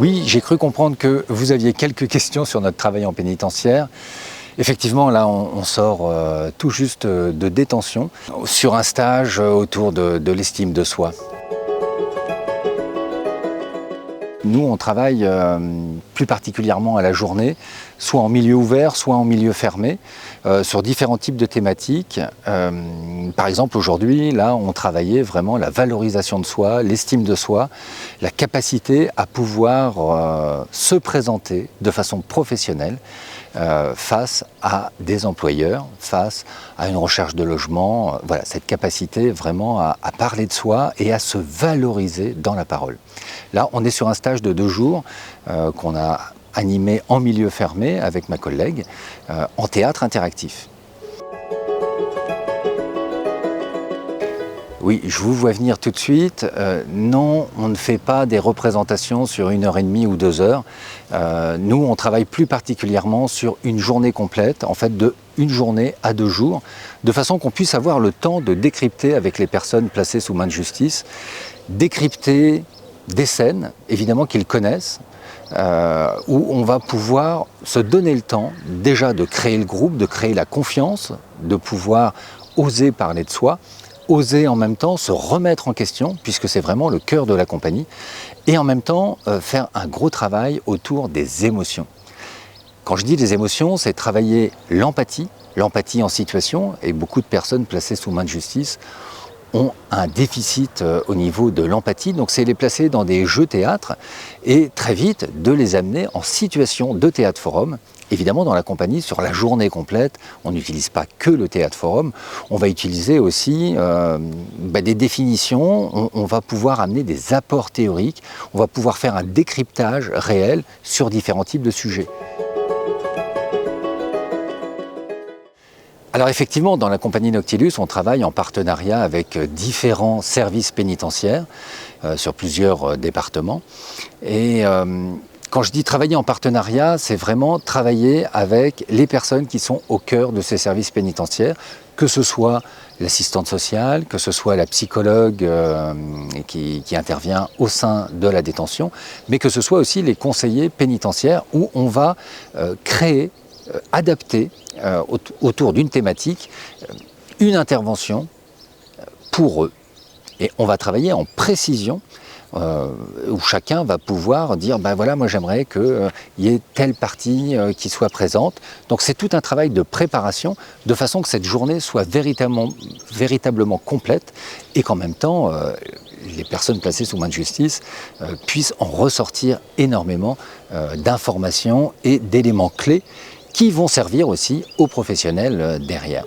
Oui, j'ai cru comprendre que vous aviez quelques questions sur notre travail en pénitentiaire. Effectivement, là, on sort tout juste de détention sur un stage autour de l'estime de soi. Nous, on travaille plus particulièrement à la journée, soit en milieu ouvert, soit en milieu fermé, sur différents types de thématiques. Par exemple, aujourd'hui, là, on travaillait vraiment la valorisation de soi, l'estime de soi, la capacité à pouvoir se présenter de façon professionnelle face à des employeurs, face à une recherche de logement. Voilà, cette capacité vraiment à parler de soi et à se valoriser dans la parole. Là, on est sur un stage de 2 jours qu'on a animé en milieu fermé avec ma collègue en théâtre interactif. Oui, je vous vois venir tout de suite. Non, on ne fait pas des représentations sur 1h30 ou 2 heures. Nous, on travaille plus particulièrement sur une journée complète, en fait de 1 journée à 2 jours, de façon qu'on puisse avoir le temps de décrypter avec les personnes placées sous main de justice, décrypter des scènes, évidemment qu'ils connaissent, où on va pouvoir se donner le temps déjà de créer le groupe, de créer la confiance, de pouvoir oser parler de soi, oser en même temps se remettre en question, puisque c'est vraiment le cœur de la compagnie, et en même temps faire un gros travail autour des émotions. Quand je dis des émotions, c'est travailler l'empathie en situation, et beaucoup de personnes placées sous main de justice ont un déficit au niveau de l'empathie, donc c'est les placer dans des jeux théâtre et très vite de les amener en situation de théâtre forum. Évidemment, dans la compagnie, sur la journée complète, on n'utilise pas que le théâtre forum, on va utiliser aussi des définitions, on va pouvoir amener des apports théoriques, on va pouvoir faire un décryptage réel sur différents types de sujets. Alors effectivement, dans la compagnie Noctilus, on travaille en partenariat avec différents services pénitentiaires sur plusieurs départements. Et quand je dis travailler en partenariat, c'est vraiment travailler avec les personnes qui sont au cœur de ces services pénitentiaires, que ce soit l'assistante sociale, que ce soit la psychologue qui intervient au sein de la détention, mais que ce soit aussi les conseillers pénitentiaires où on va créer, adapter autour d'une thématique une intervention pour eux. Et on va travailler en précision où chacun va pouvoir dire ben voilà, moi j'aimerais qu'il y ait telle partie qui soit présente. Donc c'est tout un travail de préparation de façon que cette journée soit véritablement complète et qu'en même temps les personnes placées sous main de justice puissent en ressortir énormément d'informations et d'éléments clés qui vont servir aussi aux professionnels derrière.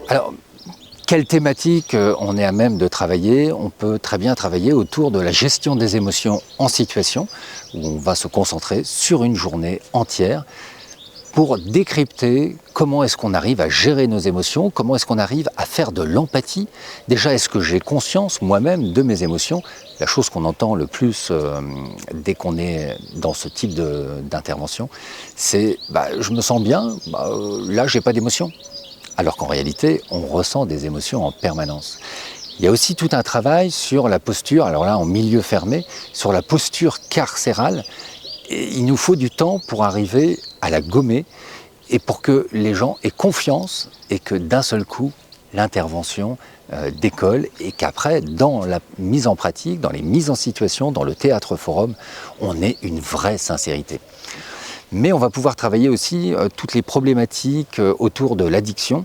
Alors, quelle thématique on est à même de travailler? On peut très bien travailler autour de la gestion des émotions en situation, où on va se concentrer sur une journée entière pour décrypter comment est-ce qu'on arrive à gérer nos émotions, comment est-ce qu'on arrive à faire de l'empathie. Déjà, est-ce que j'ai conscience moi-même de mes émotions? La chose qu'on entend le plus dès qu'on est dans ce type d'intervention, c'est je me sens bien, là j'ai pas d'émotion. Alors qu'en réalité, on ressent des émotions en permanence. Il y a aussi tout un travail sur la posture, alors là en milieu fermé, sur la posture carcérale. Et il nous faut du temps pour arriver à la gommer et pour que les gens aient confiance et que d'un seul coup, l'intervention décolle et qu'après, dans la mise en pratique, dans les mises en situation, dans le théâtre forum, on ait une vraie sincérité. Mais on va pouvoir travailler aussi toutes les problématiques autour de l'addiction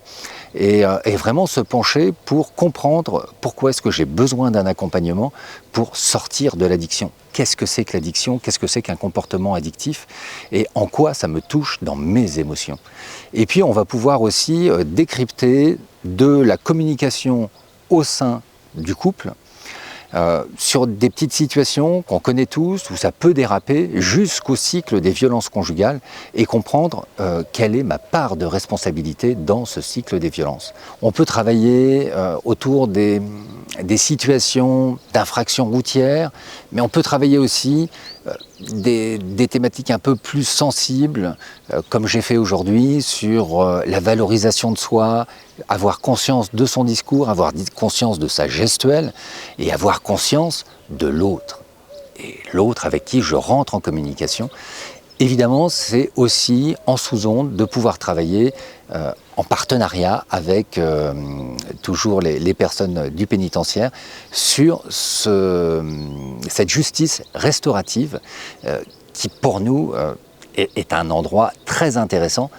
et vraiment se pencher pour comprendre pourquoi est-ce que j'ai besoin d'un accompagnement pour sortir de l'addiction. Qu'est-ce que c'est que l'addiction? Qu'est-ce que c'est qu'un comportement addictif? Et en quoi ça me touche dans mes émotions? Et puis on va pouvoir aussi décrypter de la communication au sein du couple, sur des petites situations qu'on connaît tous, où ça peut déraper, jusqu'au cycle des violences conjugales, et comprendre quelle est ma part de responsabilité dans ce cycle des violences. On peut travailler autour des situations d'infraction routière, mais on peut travailler aussi des thématiques un peu plus sensibles, comme j'ai fait aujourd'hui, sur la valorisation de soi, avoir conscience de son discours, avoir conscience de sa gestuelle et avoir conscience de l'autre. Et l'autre avec qui je rentre en communication. Évidemment, c'est aussi en sous-onde de pouvoir travailler en partenariat avec toujours les personnes du pénitentiaire sur cette justice restaurative qui pour nous est un endroit très intéressant,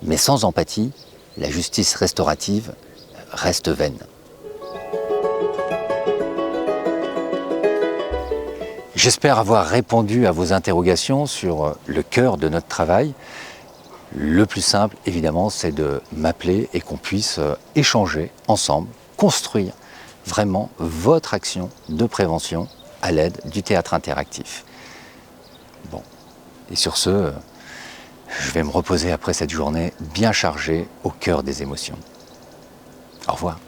mais sans empathie, la justice restaurative reste vaine. J'espère avoir répondu à vos interrogations sur le cœur de notre travail. Le plus simple, évidemment, c'est de m'appeler et qu'on puisse échanger ensemble, construire vraiment votre action de prévention à l'aide du théâtre interactif. Bon, et sur ce, je vais me reposer après cette journée bien chargée au cœur des émotions. Au revoir.